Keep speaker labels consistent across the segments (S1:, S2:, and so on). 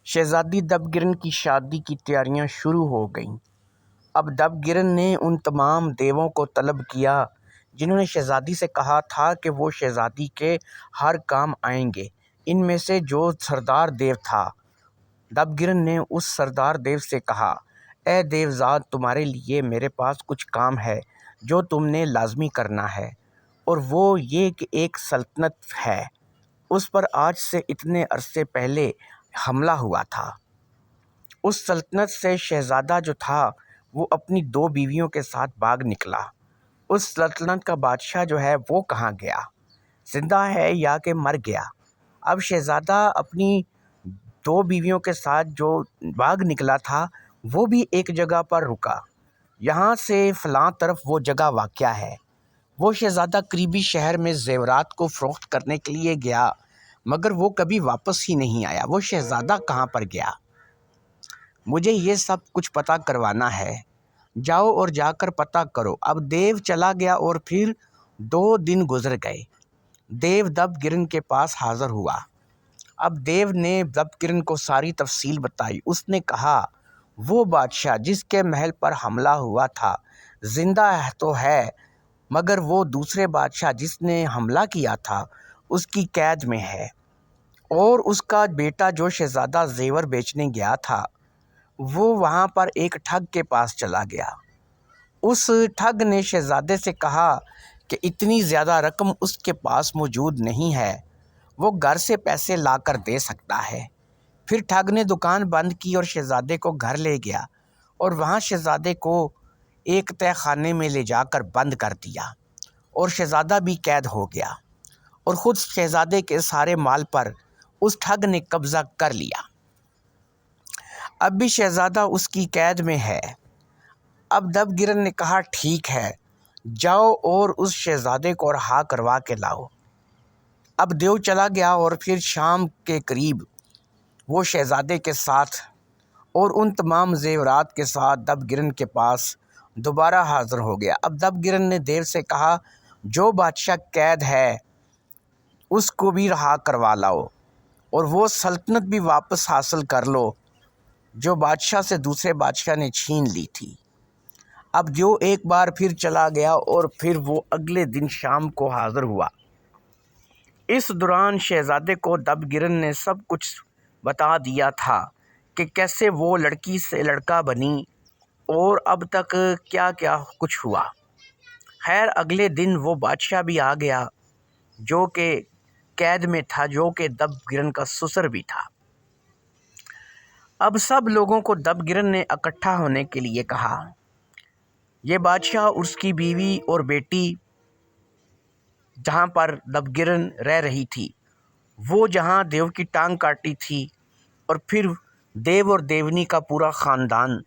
S1: شہزادی دب گرن کی شادی کی تیاریاں شروع ہو گئیں۔ اب دب گرن نے ان تمام دیووں کو طلب کیا جنہوں نے شہزادی سے کہا تھا کہ وہ شہزادی کے ہر کام آئیں گے۔ ان میں سے جو سردار دیو تھا، دب گرن نے اس سردار دیو سے کہا، اے دیوزاد، تمہارے لیے میرے پاس کچھ کام ہے جو تم نے لازمی کرنا ہے، اور وہ یہ کہ ایک سلطنت ہے، اس پر آج سے اتنے عرصے پہلے حملہ ہوا تھا۔ اس سلطنت سے شہزادہ جو تھا وہ اپنی 2 بیویوں کے ساتھ بھاگ نکلا۔ اس سلطنت کا بادشاہ جو ہے وہ کہاں گیا؟ زندہ ہے یا کہ مر گیا؟ اب شہزادہ اپنی 2 بیویوں کے ساتھ جو بھاگ نکلا تھا وہ بھی ایک جگہ پر رکا۔ یہاں سے فلاں طرف وہ جگہ واقع ہے۔ وہ شہزادہ قریبی شہر میں زیورات کو فروخت کرنے کے لیے گیا، مگر وہ کبھی واپس ہی نہیں آیا۔ وہ شہزادہ کہاں پر گیا؟ مجھے یہ سب کچھ پتہ کروانا ہے۔ جاؤ اور جا کر پتہ کرو۔ اب دیو چلا گیا اور پھر 2 دن گزر گئے۔ دیو دب گرن کے پاس حاضر ہوا۔ اب دیو نے دب گرن کو ساری تفصیل بتائی۔ اس نے کہا، وہ بادشاہ جس کے محل پر حملہ ہوا تھا زندہ تو ہے، مگر وہ دوسرے بادشاہ جس نے حملہ کیا تھا اس کی قید میں ہے، اور اس کا بیٹا جو شہزادہ زیور بیچنے گیا تھا وہ وہاں پر ایک ٹھگ کے پاس چلا گیا۔ اس ٹھگ نے شہزادے سے کہا کہ اتنی زیادہ رقم اس کے پاس موجود نہیں ہے، وہ گھر سے پیسے لا کر دے سکتا ہے۔ پھر ٹھگ نے دکان بند کی اور شہزادے کو گھر لے گیا، اور وہاں شہزادے کو ایک تہہ خانے میں لے جا کر بند کر دیا، اور شہزادہ بھی قید ہو گیا، اور خود شہزادے کے سارے مال پر اس ٹھگ نے قبضہ کر لیا۔ اب بھی شہزادہ اس کی قید میں ہے۔ اب دب گرن نے کہا، ٹھیک ہے، جاؤ اور اس شہزادے کو رہا کروا کے لاؤ۔ اب دیو چلا گیا اور پھر شام کے قریب وہ شہزادے کے ساتھ اور ان تمام زیورات کے ساتھ دب گرن کے پاس دوبارہ حاضر ہو گیا۔ اب دب گرن نے دیو سے کہا، جو بادشاہ قید ہے اس کو بھی رہا کروا لاؤ، اور وہ سلطنت بھی واپس حاصل کر لو جو بادشاہ سے دوسرے بادشاہ نے چھین لی تھی۔ اب دیو ایک بار پھر چلا گیا اور پھر وہ اگلے دن شام کو حاضر ہوا۔ اس دوران شہزادے کو دب گرن نے سب کچھ بتا دیا تھا کہ کیسے وہ لڑکی سے لڑکا بنی اور اب تک کیا کیا کچھ ہوا۔ خیر اگلے دن وہ بادشاہ بھی آ گیا جو کہ قید میں تھا، جو کہ دب گرن کا سسر بھی تھا۔ اب سب لوگوں کو دب گرن نے اکٹھا ہونے کے لیے کہا۔ یہ بادشاہ اور اس کی بیوی اور بیٹی جہاں پر دب گرن رہ رہی تھی، وہ جہاں دیو کی ٹانگ کاٹی تھی، اور پھر دیو اور دیونی کا پورا خاندان۔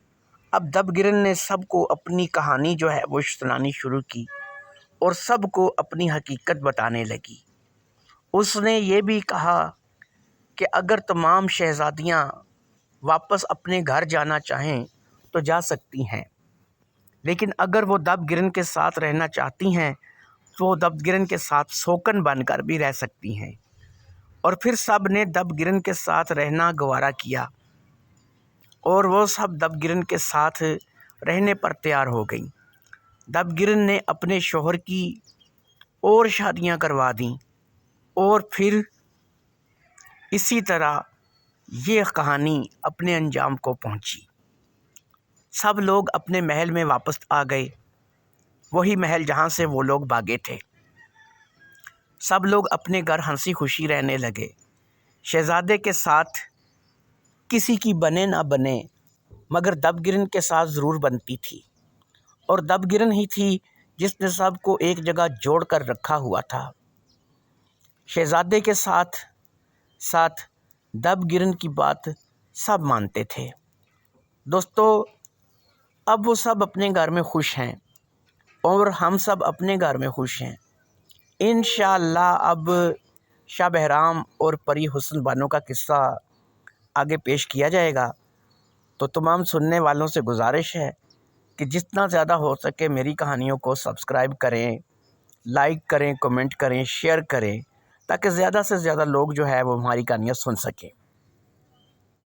S1: اب دب گرن نے سب کو اپنی کہانی جو ہے وہ سنانی شروع کی اور سب کو اپنی حقیقت بتانے لگی۔ اس نے یہ بھی کہا کہ اگر تمام شہزادیاں واپس اپنے گھر جانا چاہیں تو جا سکتی ہیں، لیکن اگر وہ دب گرن کے ساتھ رہنا چاہتی ہیں تو وہ دب گرن کے ساتھ سوکن بن کر بھی رہ سکتی ہیں۔ اور پھر سب نے دب گرن کے ساتھ رہنا گوارا کیا، اور وہ سب دب گرن کے ساتھ رہنے پر تیار ہو گئیں۔ دب گرن نے اپنے شوہر کی اور شادیاں کروا دیں، اور پھر اسی طرح یہ کہانی اپنے انجام کو پہنچی۔ سب لوگ اپنے محل میں واپس آ گئے، وہی محل جہاں سے وہ لوگ بھاگے تھے۔ سب لوگ اپنے گھر ہنسی خوشی رہنے لگے۔ شہزادے کے ساتھ کسی کی بنے نہ بنے، مگر دب گرن کے ساتھ ضرور بنتی تھی، اور دب گرن ہی تھی جس نے سب کو ایک جگہ جوڑ کر رکھا ہوا تھا۔ شہزادے کے ساتھ ساتھ دب گرن کی بات سب مانتے تھے۔ دوستو، اب وہ سب اپنے گھر میں خوش ہیں، اور ہم سب اپنے گھر میں خوش ہیں۔ انشاءاللہ اب شاہ بہرام اور پری حسن بانو کا قصہ آگے پیش کیا جائے گا، تو تمام سننے والوں سے گزارش ہے کہ جتنا زیادہ ہو سکے میری کہانیوں کو سبسکرائب کریں، لائک کریں، کمنٹ کریں، شیئر کریں، تاکہ زیادہ سے زیادہ لوگ جو ہے وہ ہماری کہانیاں سن سکیں۔